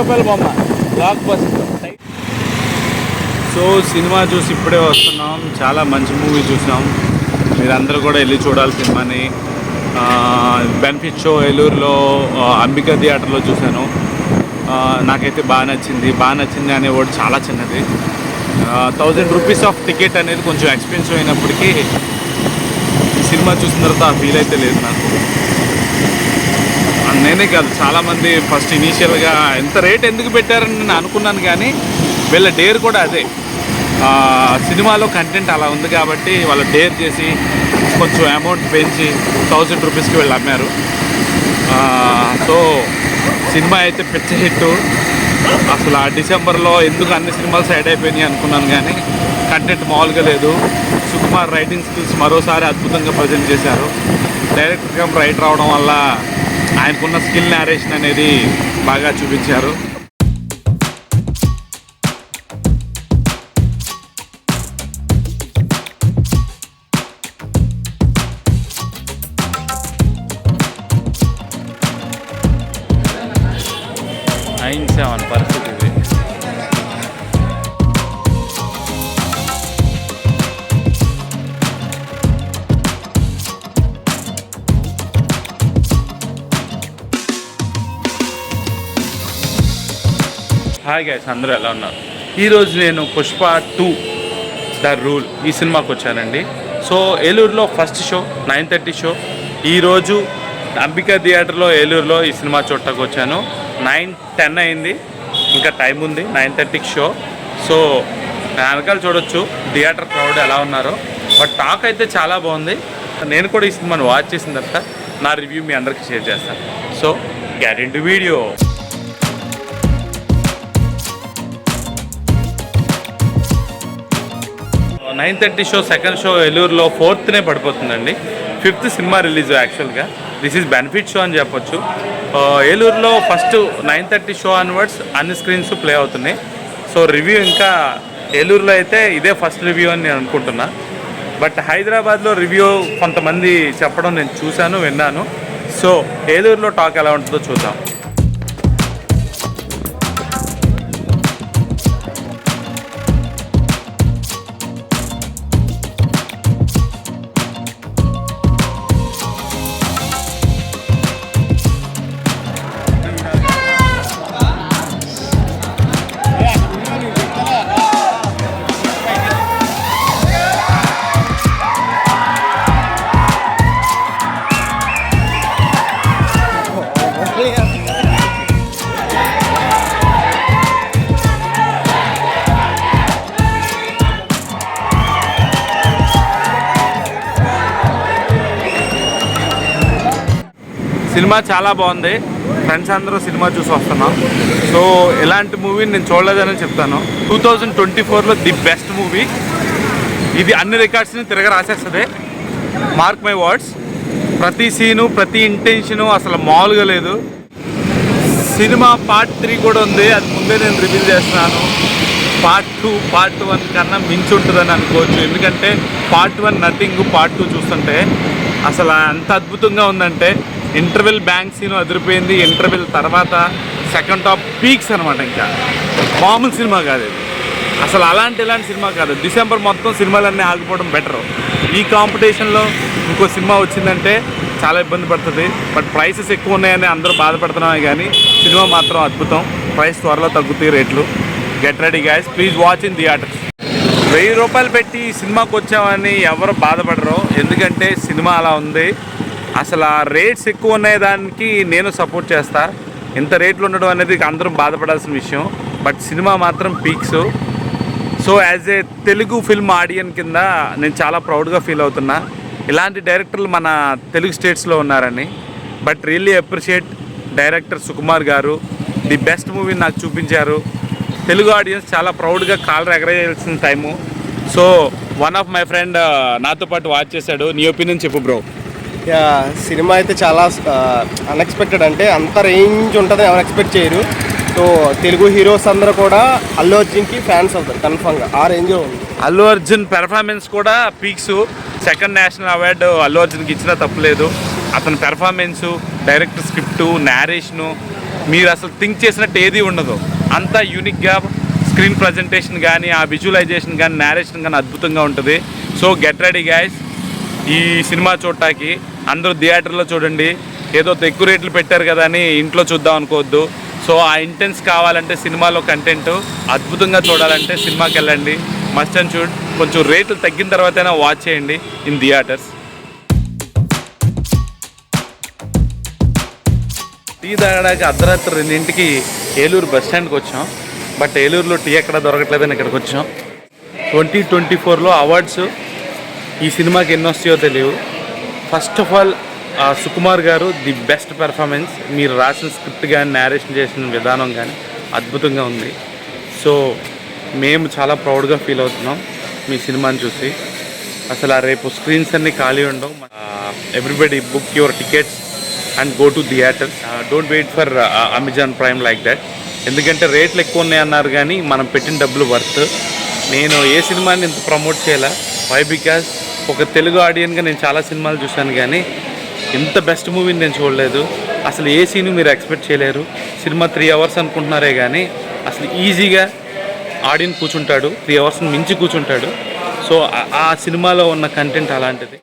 రూపాయల బొమ్మ block buster. So cinema చూసి ఇప్పుడే వస్తున్నాం. చాలా మంచి మూవీ చూసాం. మీరందరూ కూడా వెళ్ళి చూడాలి సినిమాని. బెనిఫిట్ షో ఏలూరులో అంబికా థియేటర్లో చూశాను. నాకైతే బాగా నచ్చింది అనే వర్డ్ చాలా చిన్నది. 1000 రూపీస్ ఆఫ్ టికెట్ అనేది కొంచెం ఎక్స్పెన్సివ్ అయినప్పటికీ ఈ సినిమా చూసిన తర్వాత ఆ ఫీల్ అయితే లేదు నాకు. నేనే కాదు, చాలామంది ఫస్ట్ ఇనీషియల్గా ఎంత రేట్ ఎందుకు పెట్టారని నేను అనుకున్నాను, కానీ వీళ్ళ డేర్ కూడా అదే. సినిమాలో కంటెంట్ అలా ఉంది కాబట్టి వాళ్ళు డేర్ చేసి కొంచెం అమౌంట్ పెంచి 1000 రూపీస్కి వీళ్ళు అమ్మారు. సో సినిమా అయితే పిచ్చ హిట్. అసలు ఆ డిసెంబర్లో ఎందుకు అన్ని సినిమాలు సైడ్ అయిపోయినాయి అనుకున్నాను, కానీ కంటెంట్ మామూలుగా లేదు. సుకుమార్ రైటింగ్ స్కిల్స్ మరోసారి అద్భుతంగా ప్రజెంట్ చేశారు. డైరెక్ట్గా రైటర్ అవడం వల్ల ఆయనకున్న స్కిల్ నేరేషన్ అనేది బాగా చూపించారు. పరిస్థితి ఇది. హాయ్ గైస్, అందరూ ఎలా ఉన్నారు? ఈరోజు నేను పుష్ప 2 ద రూల్ ఈ సినిమాకి వచ్చానండి. సో ఏలూరులో ఫస్ట్ షో 9:30 షో. ఈరోజు అంబికా థియేటర్లో ఏలూరులో ఈ సినిమా చూడటానికి వచ్చాను. 9:10 అయింది, ఇంకా టైం ఉంది 9:30కి షో. సో వెనకాల చూడొచ్చు థియేటర్ క్రౌడ్ ఎలా ఉన్నారో. బట్ టాక్ అయితే చాలా బాగుంది. నేను కూడా ఈ సినిమాని వాచ్ చేసిన తర్వాత నా రివ్యూ మీ అందరికీ షేర్ చేస్తాను. So get in to video. 9:30 show second show ఏలూరులో 4th పడిపోతుందండి. 5th cinema release. యాక్చువల్గా దిస్ ఈజ్ బెనిఫిట్ షో అని చెప్పొచ్చు. ఏలూరులో ఫస్ట్ 9:30 షో ఆన్వర్డ్స్ అన్ని స్క్రీన్స్ ప్లే అవుతున్నాయి. సో రివ్యూ ఇంకా ఏలూరులో అయితే ఇదే ఫస్ట్ రివ్యూ అని నేను అనుకుంటున్నా. బట్ హైదరాబాద్లో రివ్యూ కొంతమంది చెప్పడం నేను చూశాను, విన్నాను. సో ఏలూరులో టాక్ ఎలా ఉంటుందో చూద్దాం. సినిమా చాలా బాగుంది. ఫ్రెండ్స్ అందరూ సినిమా చూసి వస్తున్నాం. సో ఎలాంటి మూవీని నేను చూడలేదని చెప్తాను. 2024లో ది బెస్ట్ మూవీ ఇది. అన్ని రికార్డ్స్ని తిరగ రాసేస్తుంది. Mark my words. ప్రతి సీను, ప్రతి ఇంటెన్షను అసలు మామూలుగా లేదు. సినిమా పార్ట్ 3 కూడా ఉంది. అది ముందే నేను రివీల్ చేస్తున్నాను. పార్ట్ 2 పార్ట్ 1 కన్నా మించి ఉంటుందని అనుకోవచ్చు. ఎందుకంటే పార్ట్ 1 నథింగ్, పార్ట్ 2 చూస్తుంటే అసలు ఎంత అద్భుతంగా ఉందంటే ఇంటర్వెల్ బ్యాంక్ సీను అదిరిపోయింది. ఇంటర్వెల్ తర్వాత సెకండ్ హాఫ్ పీక్స్ అనమాట. ఇంకా మామూలు సినిమా కాదు ఇది అసలు. ఇలాంటి సినిమా కాదు. డిసెంబర్ మొత్తం సినిమాలన్నీ ఆగిపోవడం బెటరు. ఈ కాంపిటీషన్లో ఇంకో సినిమా వచ్చిందంటే చాలా ఇబ్బంది పడుతుంది. బట్ ప్రైసెస్ ఎక్కువ ఉన్నాయని అందరూ బాధపడుతున్నామే, కానీ సినిమా మాత్రం అద్భుతం. ప్రైస్ త్వరలో తగ్గుతాయి రేట్లు. Get ready guys, please watch in theatres. 1000 రూపాయలు పెట్టి సినిమాకి వచ్చామని ఎవరు బాధపడరు, ఎందుకంటే సినిమా అలా ఉంది. అసలు ఆ రేట్స్ ఎక్కువ ఉన్నాయి దానికి నేను సపోర్ట్ చేస్తా. ఇంత రేట్లు ఉండడం అనేది అందరం బాధపడాల్సిన విషయం. బట్ సినిమా మాత్రం peaks. So as a Telugu film audience కింద నేను చాలా ప్రౌడ్గా ఫీల్ అవుతున్నా. ఇలాంటి డైరెక్టర్లు మన తెలుగు స్టేట్స్లో ఉన్నారని. But really appreciate director Sukumar garu. The best movie నాకు చూపించారు. తెలుగు ఆడియన్స్ చాలా ప్రౌడ్గా కాలర్ ఎగరేయాల్సిన time. So one of my friend నాతో పాటు వాచ్ చేశాడు. నీ ఒపీనియన్ చెప్పు బ్రో. సినిమా అయితే చాలా అన్ఎక్స్పెక్టెడ్. అంటే అంత రేంజ్ ఉంటుందని ఎవరు ఎక్స్పెక్ట్ చేయరు. సో తెలుగు హీరోస్ అందరూ కూడా అల్లు అర్జున్కి ఫ్యాన్స్ అవుతారు కన్ఫర్మ్గా. ఆ రేంజ్లో ఉంది. అల్లు అర్జున్ పెర్ఫార్మెన్స్ కూడా peaks. Second national award Allu అర్జున్కి ఇచ్చినా తప్పులేదు. అతని పెర్ఫార్మెన్సు, డైరెక్టర్ స్క్రిప్టు, నేరేషను మీరు అసలు థింక్ చేసినట్టు ఏది ఉండదు. అంతా యూనిక్గా స్క్రీన్ ప్రజెంటేషన్ కానీ, ఆ విజువలైజేషన్ కానీ, నేరేషన్ కానీ అద్భుతంగా ఉంటుంది. సో గెట్ రెడీ గైస్ ఈ సినిమా చూడటానికి. అందరూ థియేటర్లో చూడండి. ఏదో ఎక్కువ రేట్లు పెట్టారు కదా అని ఇంట్లో చూద్దాం అనుకోవద్దు. సో ఆ ఇంటెన్స్ కావాలంటే, సినిమాలో కంటెంట్ అద్భుతంగా చూడాలంటే సినిమాకి వెళ్ళండి. Must and should. కొంచెం రేట్లు తగ్గిన తర్వాతైనా వాచ్ చేయండి ఇన్ థియేటర్స్. టీ తాగడానికి అర్ధరాత్రి 2ంటికి ఏలూరు బస్ స్టాండ్కి వచ్చాం. బట్ ఏలూరులో టీ ఎక్కడ దొరకట్లేదని ఇక్కడికి వచ్చాం. 2024లో అవార్డ్స్ ఈ సినిమాకి ఎన్ని వస్తాయో తెలియవు. First of all Sukumar garu the best performance. మీరు రాసిన స్క్రిప్ట్ కానీ, నేరేషన్ చేసిన విధానం కానీ అద్భుతంగా ఉంది. సో మేము చాలా ప్రౌడ్గా ఫీల్ అవుతున్నాం మీ సినిమాని చూసి. అసలు రేపు స్క్రీన్స్ అన్నీ ఖాళీ ఉండవు. Everybody book your tickets and go to theatres. Don't wait for Amazon Prime like that. ఎందుకంటే రేట్లు ఎక్కువ ఉన్నాయి అన్నారు కానీ మనం పెట్టిన డబ్బులు వర్త్. నేను ఏ సినిమాని ఇంత ప్రమోట్ చేయాలా? వై? బికాజ్ ఒక తెలుగు ఆడియన్గా నేను చాలా సినిమాలు చూశాను కానీ ఇంత బెస్ట్ మూవీని నేను చూడలేదు. అసలు ఏ సీన్ మీరు ఎక్స్పెక్ట్ చేయలేరు. సినిమా 3 hours అనుకుంటున్నారే కానీ అసలు ఈజీగా ఆడియన్స్ కూర్చుంటాడు, 3 hours మించి కూర్చుంటాడు. సో ఆ సినిమాలో ఉన్న కంటెంట్ అలాంటిది.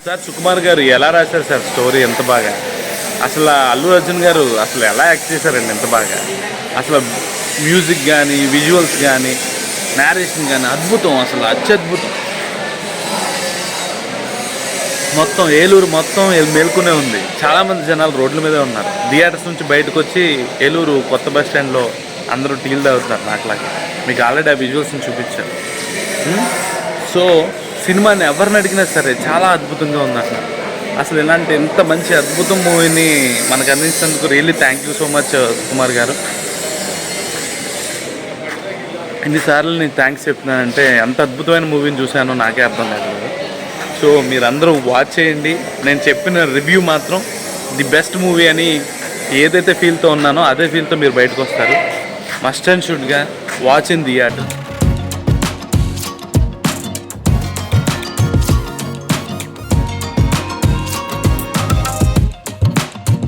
సార్ సుకుమార్ గారు ఎలా రాశారు సార్ స్టోరీ? ఎంత బాగా. అసలు అల్లు అర్జున్ గారు అసలు ఎలా యాక్ట్ చేశారండి ఎంత బాగా. అసలు మ్యూజిక్ కానీ, విజువల్స్ కానీ, నేరేషన్ కానీ అద్భుతం. అసలు అత్యద్భుతం. మొత్తం ఏలూరు మొత్తం మేల్కొనే ఉంది. చాలామంది జనాలు రోడ్ల మీదే ఉన్నారు. థియేటర్స్ నుంచి బయటకు వచ్చి ఏలూరు కొత్త బస్ స్టాండ్లో అందరూ టీలు తాగుతున్నారు నాకులాగా. మీకు ఆల్రెడీ ఆ విజువల్స్ని చూపించారు. సో సినిమాని ఎవరిని అడిగినా సరే చాలా అద్భుతంగా ఉంది. అసలు ఇలాంటి ఎంత మంచి అద్భుతం మూవీని మనకు అందించినందుకు really thank you so much Sukumar garu. ఎన్నిసార్లు నేను థ్యాంక్స్ చెప్తున్నానంటే అంత అద్భుతమైన మూవీని చూశానో నాకే అర్థం కాదు. సో మీరందరూ వాచ్ చేయండి. నేను చెప్పిన రివ్యూ మాత్రం ది బెస్ట్ మూవీ అని ఏదైతే ఫీల్తో ఉన్నానో అదే ఫీల్తో మీరు బయటకు వస్తారు. మస్ట్ అండ్ షుడ్గా వాచ్ ఇన్ థియేటర్.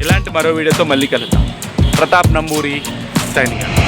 ఇలాంటి మరో వీడియోతో మళ్ళీ కలుద్దాం. ప్రతాప్ నంబూరి సైనింగ్.